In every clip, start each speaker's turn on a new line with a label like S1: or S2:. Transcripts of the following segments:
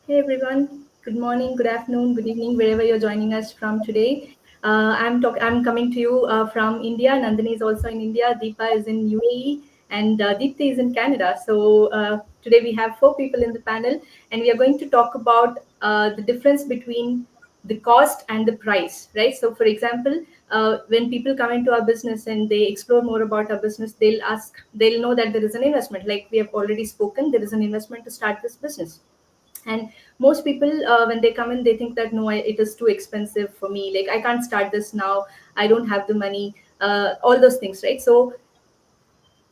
S1: Hey everyone, good morning, good afternoon, good evening, wherever you're joining us from today. I'm coming to you from India. Nandini is also in India. Deepa is in UAE, and Deepthi is in Canada. So today we have four people in the panel, and we are going to talk about the difference between the cost and the price, right? So, for example, when people come into our business and they explore more about our business, they'll know that there is an investment. Like we have already spoken, there is an investment to start this business, and most people when they come in they think that no, it is too expensive for me, like I can't start this now, I don't have the money, all those things, right? So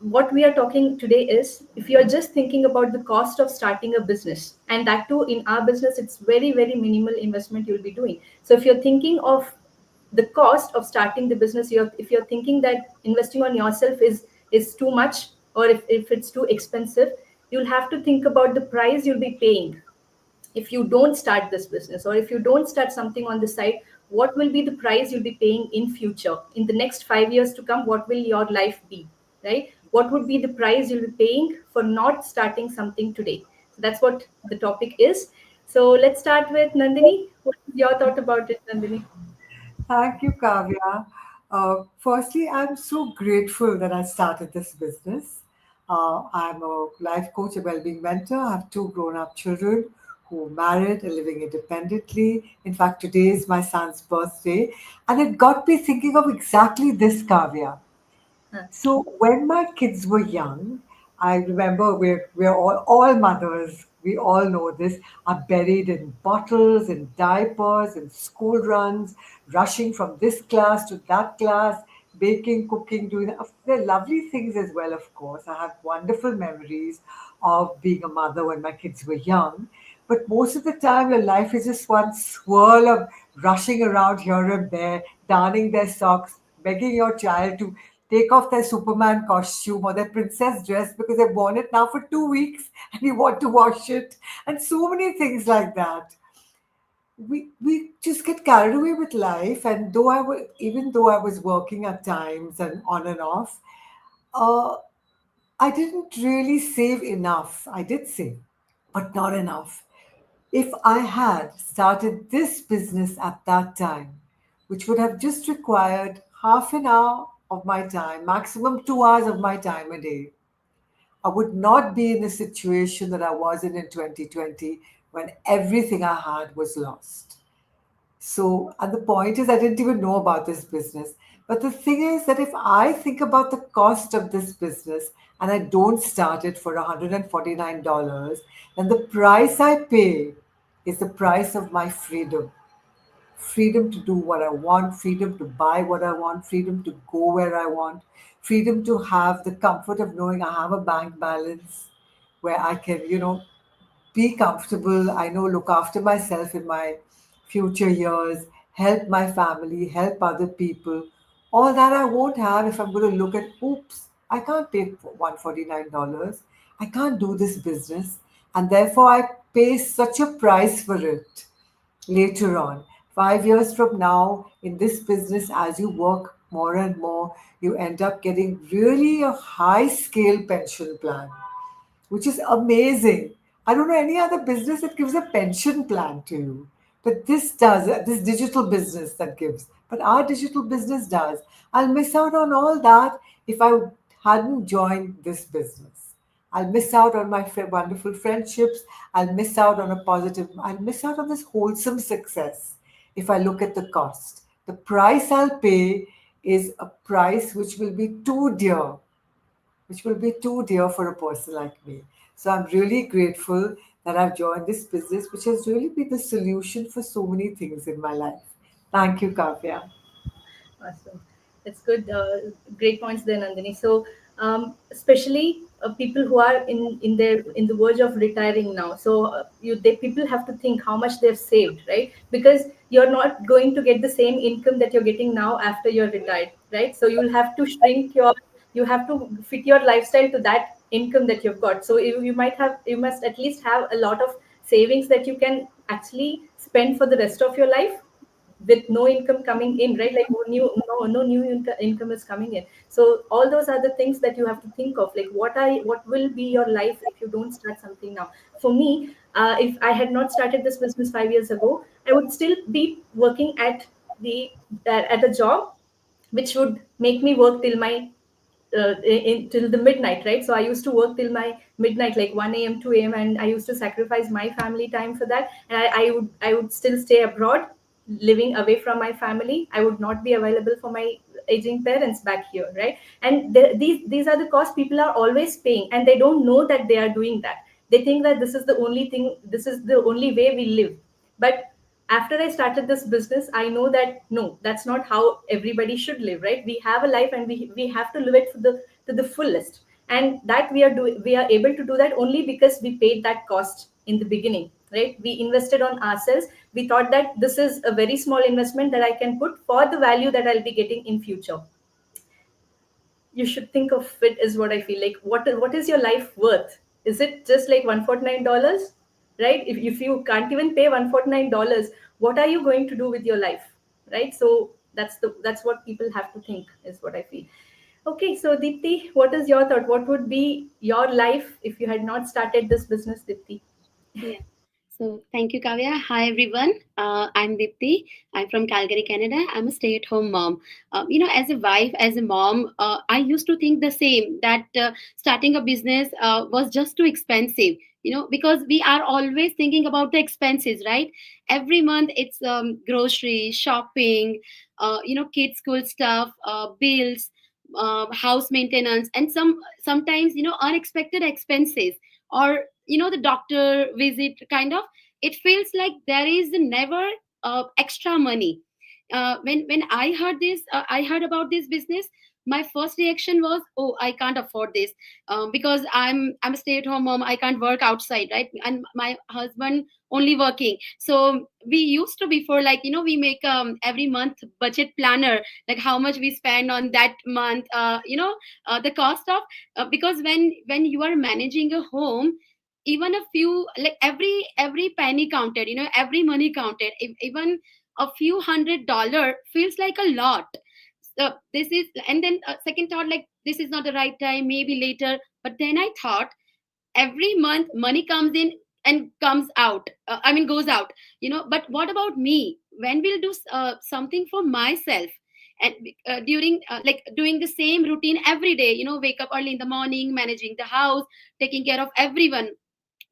S1: what we are talking today is, if you're just thinking about the cost of starting a business, and that too in our business, it's very very minimal investment you'll be doing. So if you're thinking of the cost of starting the business, if you're thinking that investing on yourself is too much, or if it's too expensive, you'll have to think about the price you'll be paying if you don't start this business, or if you don't start something on the side. What will be the price you'll be paying in future, in the next 5 years to come? What will your life be, right? What would be the price you'll be paying for not starting something today? So that's what the topic is. So let's start with Nandini. What is your thought about it, Nandini?
S2: Thank you, Kavya. Firstly, I'm so grateful that I started this business. I'm a life coach, a well-being mentor. I have two grown-up children who are married and living independently. In fact, today is my son's birthday, and it got me thinking of exactly this, Kavya.
S1: Huh.
S2: So when my kids were young, I remember we're all mothers. We all know this, are buried in bottles, in diapers, in school runs, rushing from this class to that class, baking, cooking, doing that. They're lovely things as well, of course. I have wonderful memories of being a mother when my kids were young. But most of the time, your life is just one swirl of rushing around here and there, darning their socks, begging your child to take off their Superman costume or their princess dress because they've worn it now for 2 weeks and you want to wash it, and so many things like that. We just get carried away with life, and even though I was working at times and on and off, uh, I didn't really save enough. I did save, but not enough. If I had started this business at that time, which would have just required half an hour of my time, maximum 2 hours of my time a day, I would not be in the situation that I was in 2020 when everything I had was lost. So, and the point is, I didn't even know about this business. But the thing is that if I think about the cost of this business and I don't start it for $149, then the price I pay is the price of my freedom. Freedom to do what I want, freedom to buy what I want, freedom to go where I want, freedom to have the comfort of knowing I have a bank balance where I can, be comfortable. I know, look after myself in my future years, help my family, help other people. All that I won't have if I'm going to look at, oops, I can't pay $149. I can't do this business. And therefore, I pay such a price for it later on. 5 years from now, in this business, as you work more and more, you end up getting really a high scale pension plan, which is amazing. I don't know any other business that gives a pension plan to you. But this does, this digital business that gives. But our digital business does. I'll miss out on all that if I hadn't joined this business. I'll miss out on my wonderful friendships. I'll miss out on this wholesome success if I look at the cost. The price I'll pay is a price which will be too dear for a person like me. So I'm really grateful that I've joined this business, which has really been the solution for so many things in my life. Thank you, Kavya.
S1: Awesome. It's good. Great points there, Nandini. So, especially people who are in the verge of retiring now. So, people have to think how much they've saved, right? Because you're not going to get the same income that you're getting now after you're retired, right? So you'll have to you have to fit your lifestyle to that income that you've got. So you must at least have a lot of savings that you can actually spend for the rest of your life, with no income coming in, right? Like no new income is coming in. So all those are the things that you have to think of, like what will be your life if you don't start something now. For me, if I had not started this business 5 years ago, I would still be working the at a job which would make me work till my till the midnight, right? So I used to work till my midnight, like 1 a.m., 2 a.m., and I used to sacrifice my family time for that. And I would still stay abroad, living away from my family. I would not be available for my aging parents back here, right? And these are the costs people are always paying, and they don't know that they are doing that. They think that this is the only thing, this is the only way we live. But after I started this business, I know that no, that's not how everybody should live, right? We have a life, and we have to live it to the fullest. And that we are able to do that only because we paid that cost in the beginning, right? We invested on ourselves. We thought that this is a very small investment that I can put for the value that I'll be getting in future. You should think of it as what I feel like. What is your life worth? Is it just like $149? Right? If you can't even pay $149, what are you going to do with your life? Right? So that's what people have to think, is what I feel. Okay, so Deepti, what is your thought? What would be your life if you had not started this business, Deepti?
S3: Yeah. So thank you, Kavya. Hi, everyone. I'm Dipti. I'm from Calgary, Canada. I'm a stay-at-home mom. As a wife, as a mom, I used to think the same, that starting a business was just too expensive. Because we are always thinking about the expenses, right? Every month it's grocery, shopping, kids' school stuff, bills, house maintenance, and sometimes unexpected expenses, or the doctor visit, kind of. It feels like there is never extra money. When I heard about this business, my first reaction was, oh, I can't afford this, because I'm a stay at home mom. I can't work outside, right? And my husband only working. So we used to, before, like, we make every month budget planner, like how much we spend on that month, the cost of, because when you are managing a home, even a few, like, every penny counted, every money counted. Even a few $100 feels like a lot. So this is, and then second thought, like, this is not the right time, maybe later. But then I thought, every month money comes in and comes out, goes out. But what about me? When will do something for myself? And during, like, doing the same routine every day, wake up early in the morning, managing the house, taking care of everyone.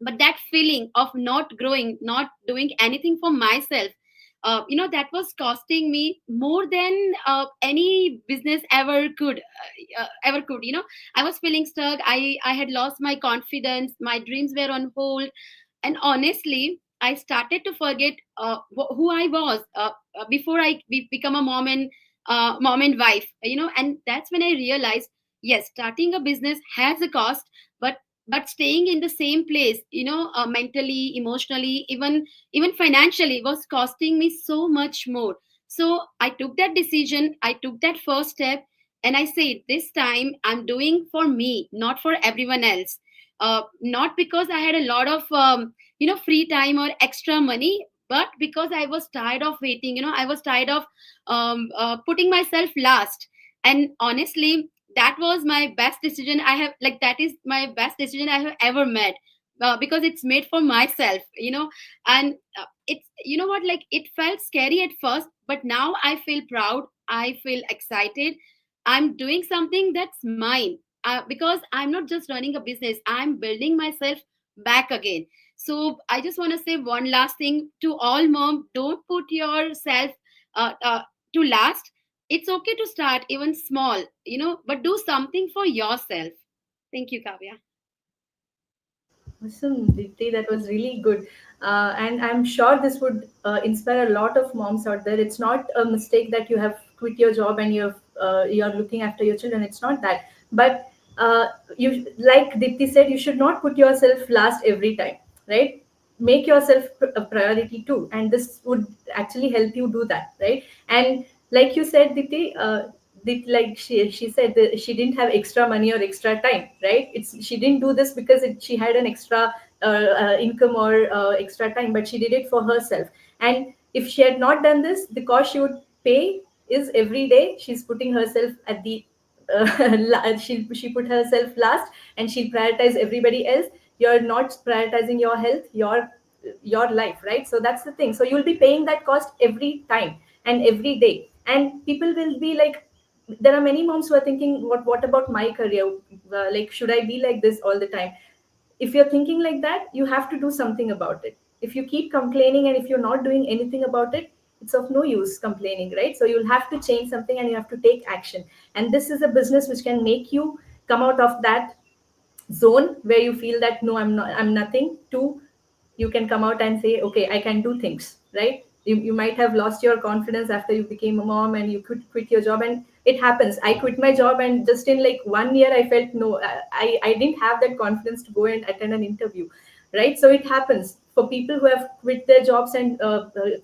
S3: But that feeling of not growing, not doing anything for myself, that was costing me more than any business ever could. I was feeling stuck. I had lost my confidence, my dreams were on hold. And honestly, I started to forget who I was, before I become a mom and wife. And that's when I realized, yes, starting a business has a cost. But staying in the same place, mentally, emotionally, even financially, was costing me so much more. So I took that decision, I took that first step, and I said, this time I'm doing for me, not for everyone else. Not because I had a lot of free time or extra money, but because I was tired of waiting. I was tired of putting myself last. And honestly, that was my best decision I have, like, that is my best decision I have ever made, because it's made for myself. And it's, what, like, it felt scary at first, but now I feel proud, I feel excited. I'm doing something that's mine, because I'm not just running a business, I'm building myself back again. So I just want to say one last thing to all mom: don't put yourself to last. It's okay to start even small, but do something for yourself. Thank you, Kavya.
S1: Awesome, Deepti. That was really good. And I'm sure this would inspire a lot of moms out there. It's not a mistake that you have quit your job and you're looking after your children. It's not that. But you, like Deepti said, you should not put yourself last every time, right? Make yourself a priority too, and this would actually help you do that, right? And like you said, Deepti, like she said that she didn't have extra money or extra time, right? She didn't do this because she had an extra income or extra time, but she did it for herself. And If she had not done this, the cost she would pay is every day she's putting herself at the she put herself last, and she'll prioritize everybody else. You're not prioritizing your health, your life, right? So that's the thing. So you'll be paying that cost every time and every day. And people will be like, there are many moms who are thinking, what about my career? Like, should I be like this all the time? If you're thinking like that, you have to do something about it. If you keep complaining and if you're not doing anything about it, it's of no use complaining, right? So you'll have to change something and you have to take action. And this is a business which can make you come out of that zone where you feel that no, I'm nothing, to you can come out and say, okay, I can do things, right? You might have lost your confidence after you became a mom and you could quit your job, and it happens. I quit my job, and just in like 1 year I felt no, I didn't have that confidence to go and attend an interview, right? So it happens for people who have quit their jobs and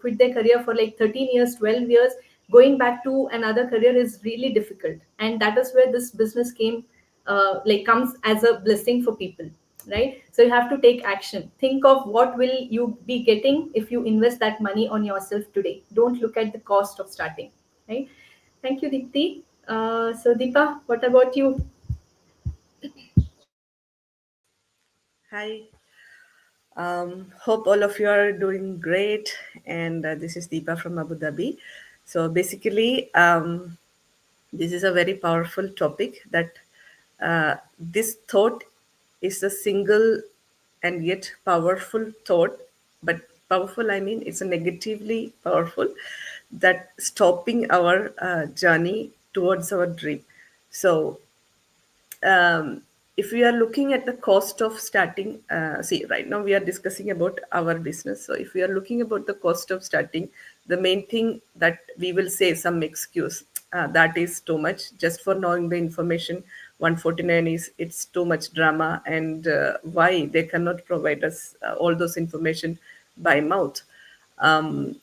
S1: quit their career for like 13 years, 12 years. Going back to another career is really difficult, and that is where this business came, like comes as a blessing for people, right? So you have to take action. Think of what will you be getting if you invest that money on yourself today. Don't look at the cost of starting, right? Thank you, Deepti. So Deepa, what about you?
S4: Hi. Hope all of you are doing great. And this is Deepa from Abu Dhabi. So basically, this is a very powerful topic that this thought is a single and yet powerful thought. But powerful, I mean, it's a negatively powerful that stopping our journey towards our dream. So if we are looking at the cost of starting, see, right now we are discussing about our business. So if we are looking about the cost of starting, the main thing that we will say some excuse, that is too much just for knowing the information. 149 is it's too much drama, and why they cannot provide us all those information by mouth.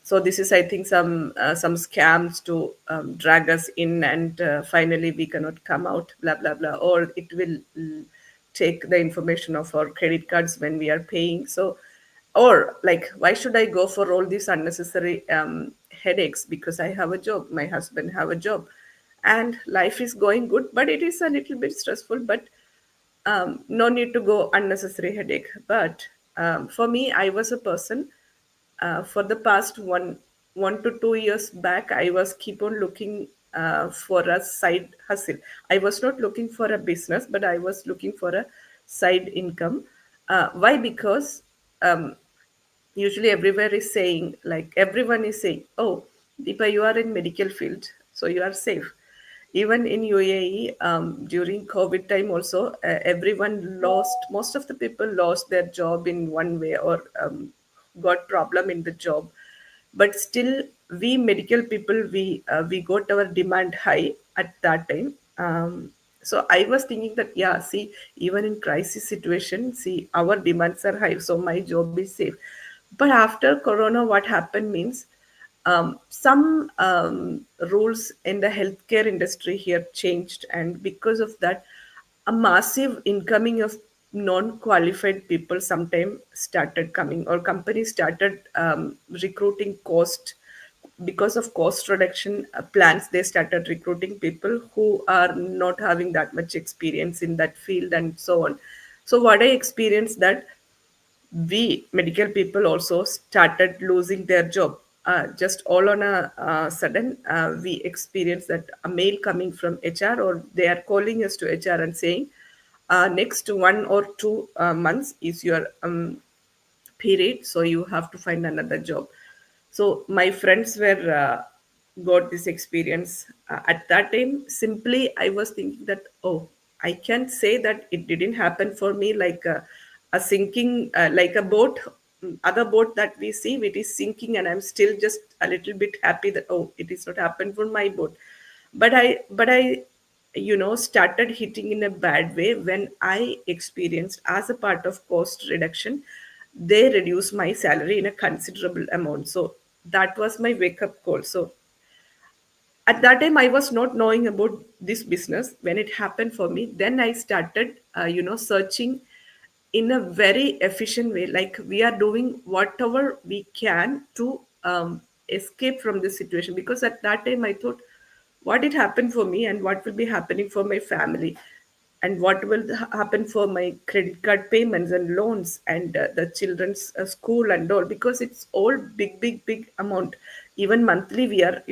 S4: So this is, I think, some scams to drag us in, and finally we cannot come out, blah blah blah, or it will take the information of our credit cards when we are paying. So, or like, why should I go for all these unnecessary headaches? Because I have a job, my husband have a job, and life is going good, but it is a little bit stressful. But no need to go unnecessary headache. But for me, I was a person, for the past 1 to 2 years back, I was keep on looking for a side hustle. I was not looking for a business, but I was looking for a side income. Why? Because usually everywhere is saying, like everyone is saying, oh, Deepa, you are in medical field, so you are safe. Even in UAE, during COVID time also, everyone lost, most of the people lost their job in one way, or got problem in the job. But still, we medical people, we got our demand high at that time. So I was thinking that, yeah, see, even in crisis situation, see, our demands are high, so my job is safe. But after corona, what happened means, some rules in the healthcare industry here changed, and because of that, a massive incoming of non-qualified people sometime started coming, or companies started recruiting cost, because of cost reduction plans. They started recruiting people who are not having that much experience in that field, and so on. So what I experienced, that we medical people also started losing their job. Just all on a sudden, we experienced that a mail coming from HR, or they are calling us to HR and saying, next 1 or 2 months is your period, so you have to find another job. So my friends were got this experience at that time. Simply, I was thinking that, oh, I can say that it didn't happen for me, like a sinking, like a boat, other boat that we see, it is sinking, and I'm still just a little bit happy that, oh, it is not happened for my boat. But I started hitting in a bad way when I experienced, as a part of cost reduction, they reduced my salary in a considerable amount. So that was my wake up call. So at that time, I was not knowing about this business. When it happened for me, then I started searching in a very efficient way, like we are doing whatever we can to escape from this situation, because at that time I thought, what it happened for me and what will be happening for my family, and what will happen for my credit card payments and loans, and the children's school and all, because it's all big amount. Even monthly we are,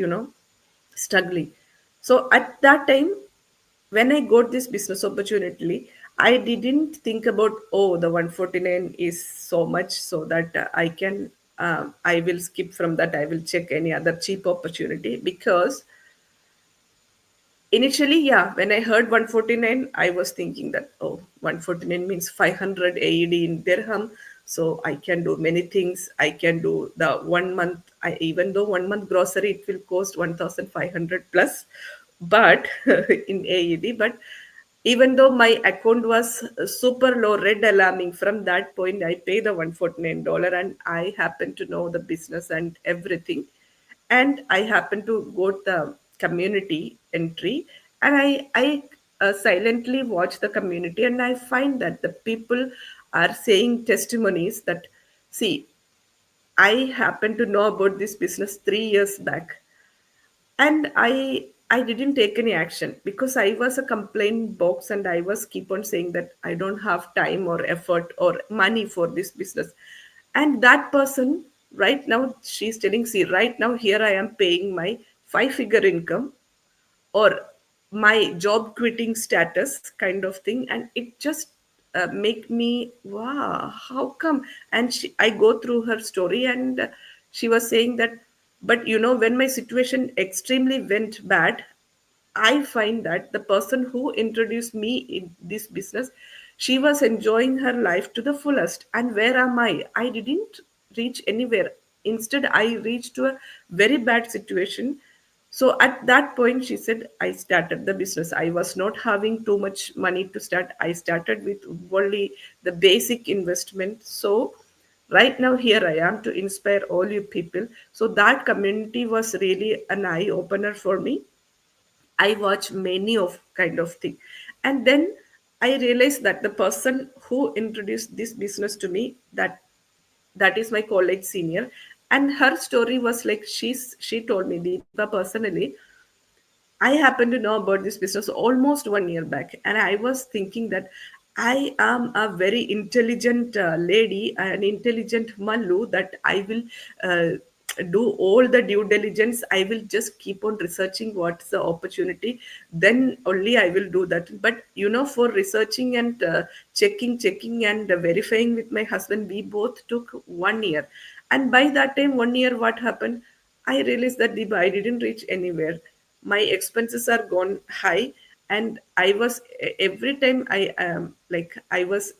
S4: struggling. So at that time, when I got this business opportunity, I didn't think about, oh, the 149 is so much, so that I will skip from that. I will check any other cheap opportunity, because initially, yeah, when I heard 149, I was thinking that, oh, 149 means 500 AED in dirham. So I can do many things. I can do the 1 month, even though 1 month grocery, it will cost 1,500 plus, but in AED. But even though my account was super low, red alarming, from that point, I pay the $149, and I happen to know the business and everything. And I happen to go to the community entry, and I silently watch the community, and I find that the people are saying testimonies that, see, I happen to know about this business 3 years back, and I didn't take any action because I was a complaint box, and I was keep on saying that I don't have time or effort or money for this business. And that person, right now, she's telling, see, right now here I am paying my 5-figure income, or my job quitting status kind of thing, and it just make me, wow, how come? And I go through her story, and she was saying that, but when my situation extremely went bad, I find that the person who introduced me in this business, she was enjoying her life to the fullest. And where am I? I didn't reach anywhere. Instead, I reached to a very bad situation. So at that point, she said, I started the business. I was not having too much money to start. I started with only the basic investment. So right now, here I am to inspire all you people. So that community was really an eye opener for me. I watch many of kind of thing. And then I realized that the person who introduced this business to me, that is my college senior, and her story was like, she told me, Deepa, personally, I happen to know about this business almost 1 year back, and I was thinking that I am a very intelligent lady, an intelligent Mallu, that I will do all the due diligence. I will just keep on researching what's the opportunity. Then only I will do that. But for researching and checking and verifying with my husband, we both took 1 year. And by that time, 1 year, what happened? I realized that Deepa, I didn't reach anywhere. My expenses are gone high, and I was, every time I was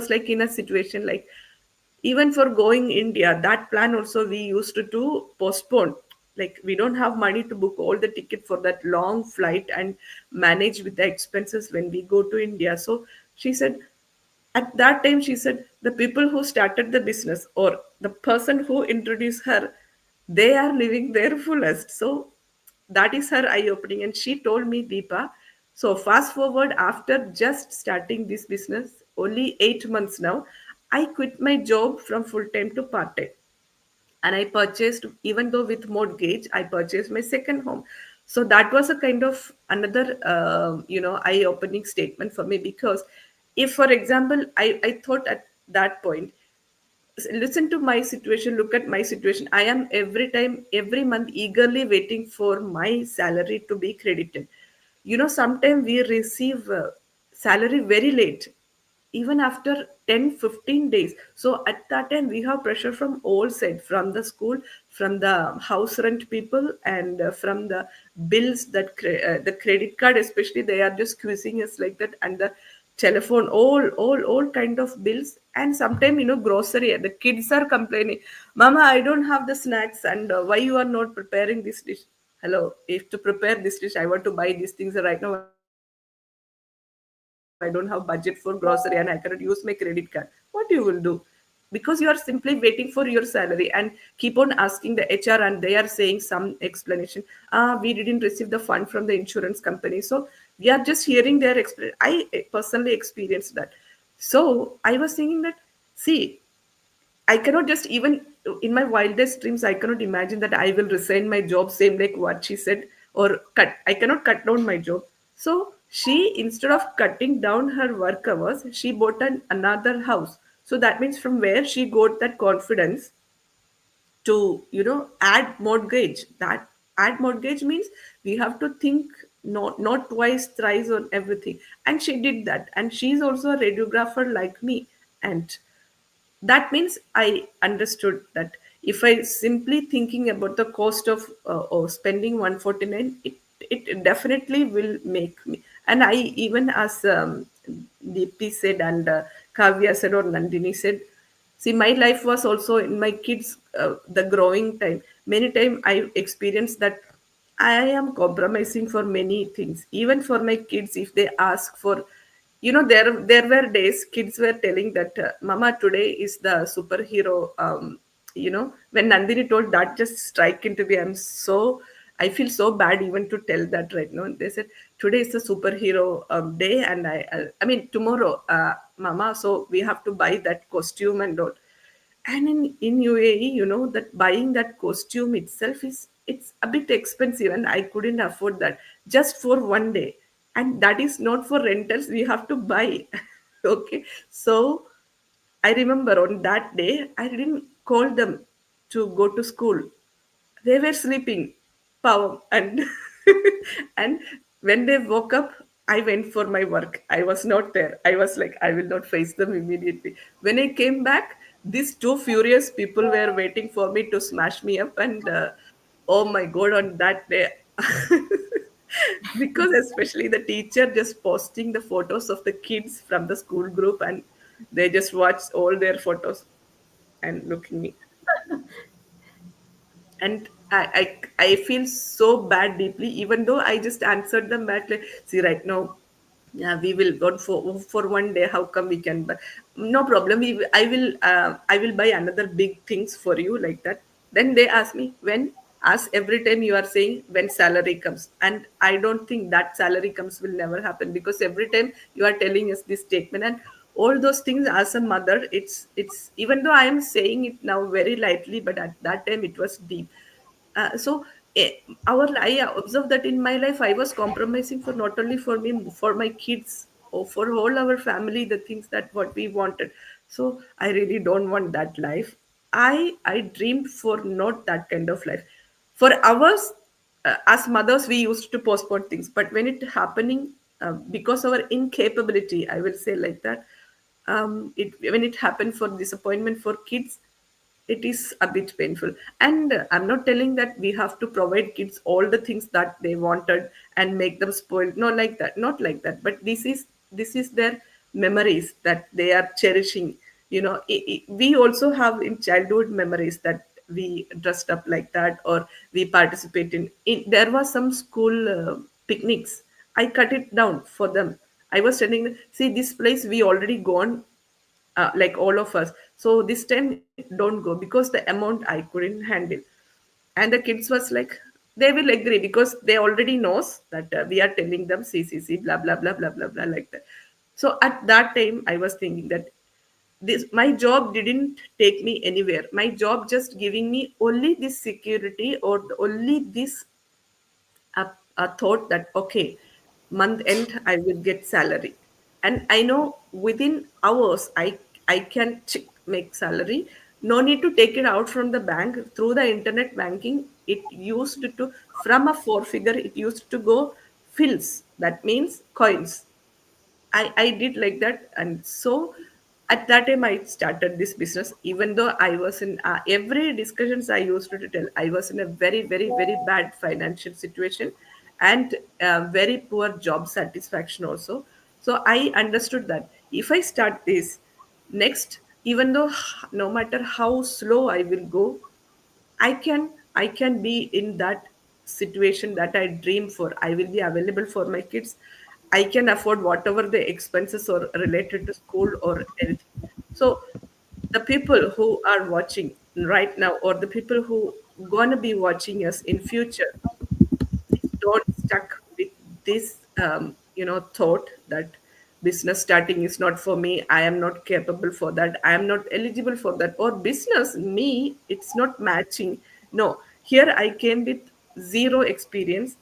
S4: like in a situation like, even for going India, that plan also we used to postpone. Like, we don't have money to book all the ticket for that long flight and manage with the expenses when we go to India. So she said, at that time, she said, the people who started the business, or the person who introduced her, they are living their fullest. So that is her eye opening. And she told me, Deepa, so fast forward, after just starting this business, only 8 months now, I quit my job from full time to part time, and I purchased, even though with mortgage, I purchased my second home. So that was a kind of another eye opening statement for me, because if, for example, I thought at that point, listen to my situation, look at my situation, I am every time, every month, eagerly waiting for my salary to be credited. Sometimes we receive salary very late, even after 10-15 days. So at that time, we have pressure from all sides, from the school, from the house rent people, and from the bills, that the credit card especially, they are just squeezing us like that, and the telephone, all kind of bills. And sometimes, grocery, the kids are complaining, mama, I don't have the snacks, and why you are not preparing this dish. Hello, if to prepare this dish, I want to buy these things right now, I don't have budget for grocery, and I cannot use my credit card. What you will do? Because you are simply waiting for your salary, and keep on asking the HR, and they are saying some explanation. We didn't receive the fund from the insurance company. So we are just hearing their I personally experienced that. So I was thinking that, see, I cannot just even in my wildest dreams, I cannot imagine that I will resign my job, same like what she said, or cut. I cannot cut down my job. So she, instead of cutting down her work hours, she bought another house. So that means from where she got that confidence to, add mortgage. That add mortgage means we have to think not twice, thrice on everything. And she did that. And she's also a radiographer like me. And that means I understood that if I simply thinking about the cost of spending 149, it definitely will make me. And I, even as Deepti said, and Kavya said, or Nandini said, see, my life was also in my kids the growing time. Many time I experienced that I am compromising for many things, even for my kids. If they ask for, there were days kids were telling that, Mama, today is the superhero. When Nandini told that, just strike into me. I feel so bad even to tell that right now. They said today is the superhero day, and I mean tomorrow, Mama. So we have to buy that costume and all. And in UAE, that buying that costume itself it's a bit expensive, and I couldn't afford that just for one day. And that is not for rentals, we have to buy. Okay, so I remember on that day I didn't call them to go to school. They were sleeping, power. And and when they woke up, I went for my work. I was not there. I was like, I will not face them immediately. When I came back, these two furious people were waiting for me to smash me up. And oh my god, on that day, because especially the teacher just posting the photos of the kids from the school group, and they just watched all their photos and looking me. And I feel so bad deeply, even though I just answered them back like, see, right now, yeah, we will go for one day. How come we can buy? No problem. I will buy another big things for you like that. Then they ask me when. As every time you are saying when salary comes, and I don't think that salary comes will never happen, because every time you are telling us this statement and all those things. As a mother, it's even though I am saying it now very lightly, but at that time it was deep. So eh, I observed that in my life I was compromising for not only for me, for my kids, or for all our family, the things that what we wanted. So I really don't want that life. I dreamed for not that kind of life. For ours, as mothers, we used to postpone things, but when it happening, because our incapability, I will say like that, it when it happened for disappointment for kids, it is a bit painful. And I'm not telling that we have to provide kids all the things that they wanted and make them spoiled, no, like that, not like that, but this is their memories that they are cherishing. We also have in childhood memories that we dressed up like that, or we participate in there was some school picnics. I cut it down for them. I was telling them, see, this place we already gone, like all of us. So this time don't go, because the amount I couldn't handle. And the kids was like, they will agree, because they already knows that we are telling them ccc blah blah blah blah blah blah like that. So at that time I was thinking that this my job didn't take me anywhere. My job just giving me only this security, or only this a thought that, okay, month end I will get salary, and I know within hours I can make salary. No need to take it out from the bank through the internet banking. It used to, from a four figure, it used to go fills, that means coins. I did like that. And so at that time I started this business, even though I was in every discussions I used to tell I was in a very, very, very bad financial situation, and very poor job satisfaction also. So I understood that if I start this next, even though no matter how slow I will go, I can be in that situation that I dream for. I will be available for my kids. I can afford whatever the expenses or related to school or anything. So the people who are watching right now, or the people who gonna be watching us in future, please don't stuck with this thought that business starting is not for me, I am not capable for that, I am not eligible for that, or business me it's not matching. No, here I came with zero experience.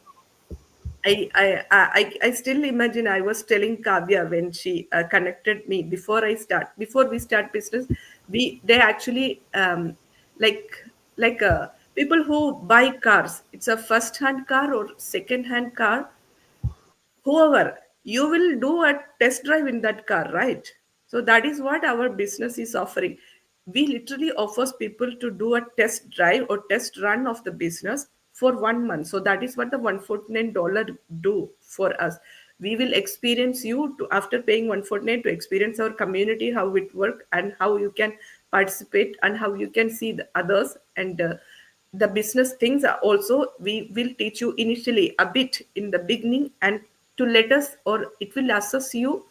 S4: I still imagine I was telling Kavya when she connected me before we start business. They actually like people who buy cars. It's a first hand car or second hand car, whoever, you will do a test drive in that car, right? So that is what our business is offering. We literally offers people to do a test drive or test run of the business for 1 month. So that is what the $149 do for us. We will experience you to, after paying 149, to experience our community, how it work and how you can participate and how you can see the others. And the business things are also we will teach you initially a bit in the beginning, and to let us, or it will assess you,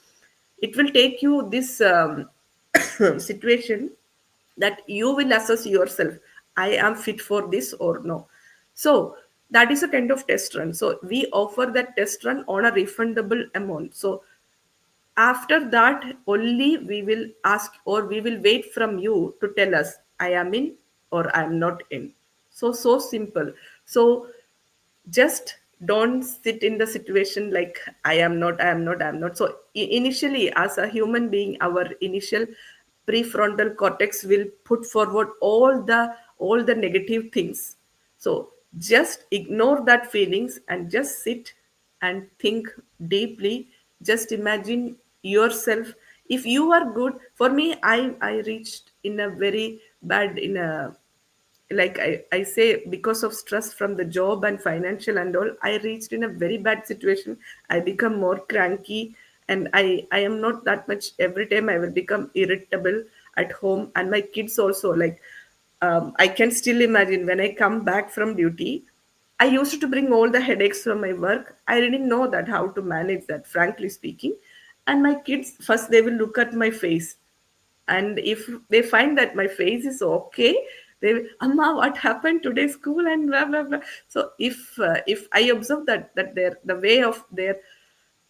S4: it will take you this situation that you will assess yourself, I am fit for this or no. So that is a kind of test run. So we offer that test run on a refundable amount. So after that only we will ask, or we will wait from you to tell us I am in or I am not in. So simple. So just don't sit in the situation like I am not. So initially, as a human being, our initial prefrontal cortex will put forward all the negative things. So just ignore that feelings and just sit and think deeply. Just imagine yourself. If you are good, for me, I reached in a very bad, in a, like I say, because of stress from the job and financial and all, I reached in a very bad situation. I become more cranky, and I am not that much. Every time I will become irritable at home, and my kids also, like, I can still imagine when I come back from duty, I used to bring all the headaches from my work. I didn't know that how to manage that, frankly speaking. And my kids, first they will look at my face, and if they find that my face is okay, they will, Amma, what happened today school, and blah blah blah. So if I observe that their the way of their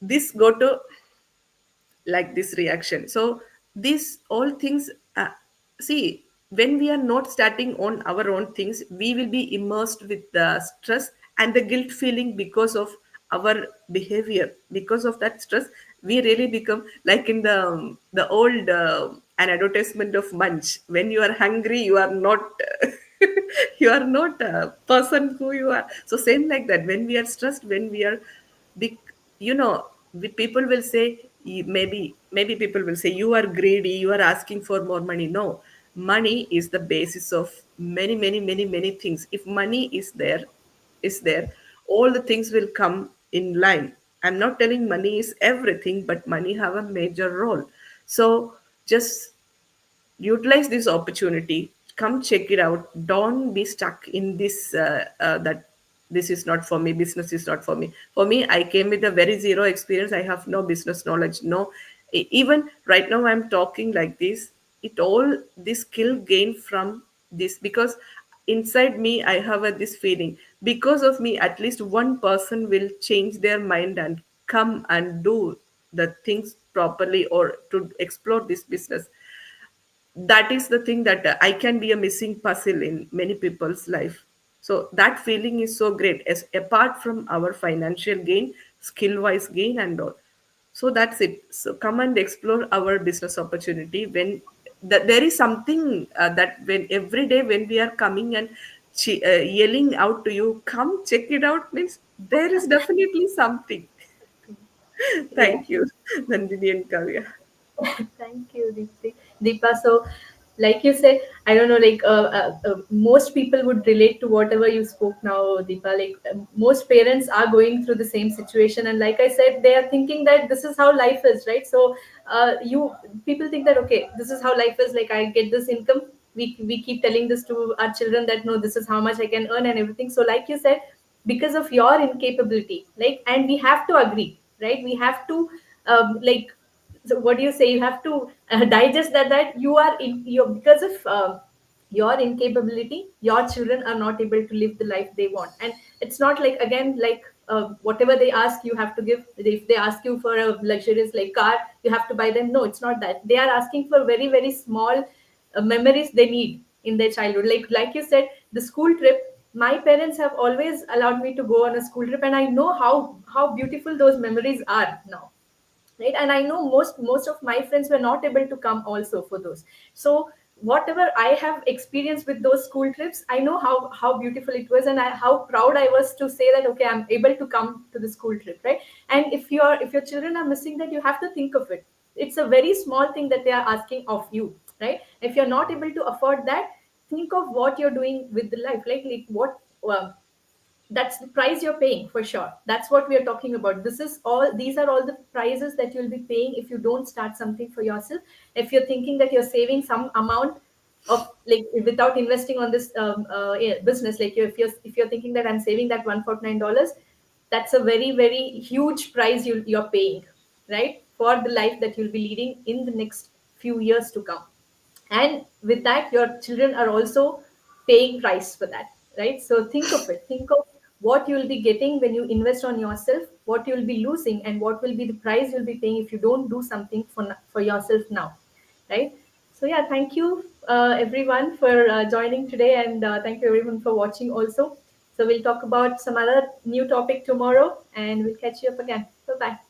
S4: this go to like this reaction. So these all things, see, when we are not starting on our own things, we will be immersed with the stress and the guilt feeling because of our behavior. Because of that stress, we really become like in the old an advertisement of Munch. When you are hungry, you are not you are not a person who you are. So same like that, when we are stressed, when we are big, you know, people will say, maybe people will say you are greedy, you are asking for more money. No, money is the basis of many things. If money is there, all the things will come in line. I'm not telling money is everything, but money have a major role. So just utilize this opportunity, come check it out. Don't be stuck in this that this is not for me, business is not for me. For me, I came with a very zero experience. I have no business knowledge, no. Even right now I'm talking like this, it all this skill gained from this, because inside me I have this feeling, because of me at least one person will change their mind and come and do the things properly, or to explore this business. That is the thing, that I can be a missing puzzle in many people's life. So that feeling is so great, as apart from our financial gain, skill wise gain and all. So that's it. So come and explore our business opportunity. When there is something that when every day when we are coming and yelling out to you, come check it out, means there is definitely something.
S1: Yeah.
S4: Thank you, Nandini and Kavya.
S1: Thank you, Deepti. Deepa. So, like you said, I don't know, like most people would relate to whatever you spoke now, Deepa. Like most parents are going through the same situation, and like I said, they are thinking that this is how life is, right? So, you people think that okay, this is how life is. Like I get this income. We keep telling this to our children that no, this is how much I can earn and everything. So, like you said, because of your incapability, like, and we have to agree, right? We have to like, so what do you say, you have to digest that you are in your, because of your incapability, your children are not able to live the life they want. And it's not like, again, like whatever they ask you have to give. If they ask you for a luxurious like car, you have to buy them. No, it's not that. They are asking for very very small memories they need in their childhood. Like you said, the school trip, my parents have always allowed me to go on a school trip, and I know how beautiful those memories are now, right? And I know most of my friends were not able to come also for those. So whatever I have experienced with those school trips, I know how beautiful it was, and how proud I was to say that okay, I'm able to come to the school trip, right? And if your children are missing that, you have to think of it. It's a very small thing that they are asking of you, right? If you're not able to afford that, think of what you're doing with the life, like what that's the price you're paying for sure. That's what we are talking about. These are all the prices that you'll be paying if you don't start something for yourself. If you're thinking that you're saving some amount of like without investing on this business, like if you're thinking that I'm saving that $149, that's a very very huge price you're paying, right, for the life that you'll be leading in the next few years to come. And with that, your children are also paying price for that, right? So think of it. Think of what you'll be getting when you invest on yourself, what you'll be losing, and what will be the price you'll be paying if you don't do something for yourself now, right? So yeah, thank you everyone for joining today, and thank you everyone for watching also. So we'll talk about some other new topic tomorrow, and we'll catch you up again. Bye bye.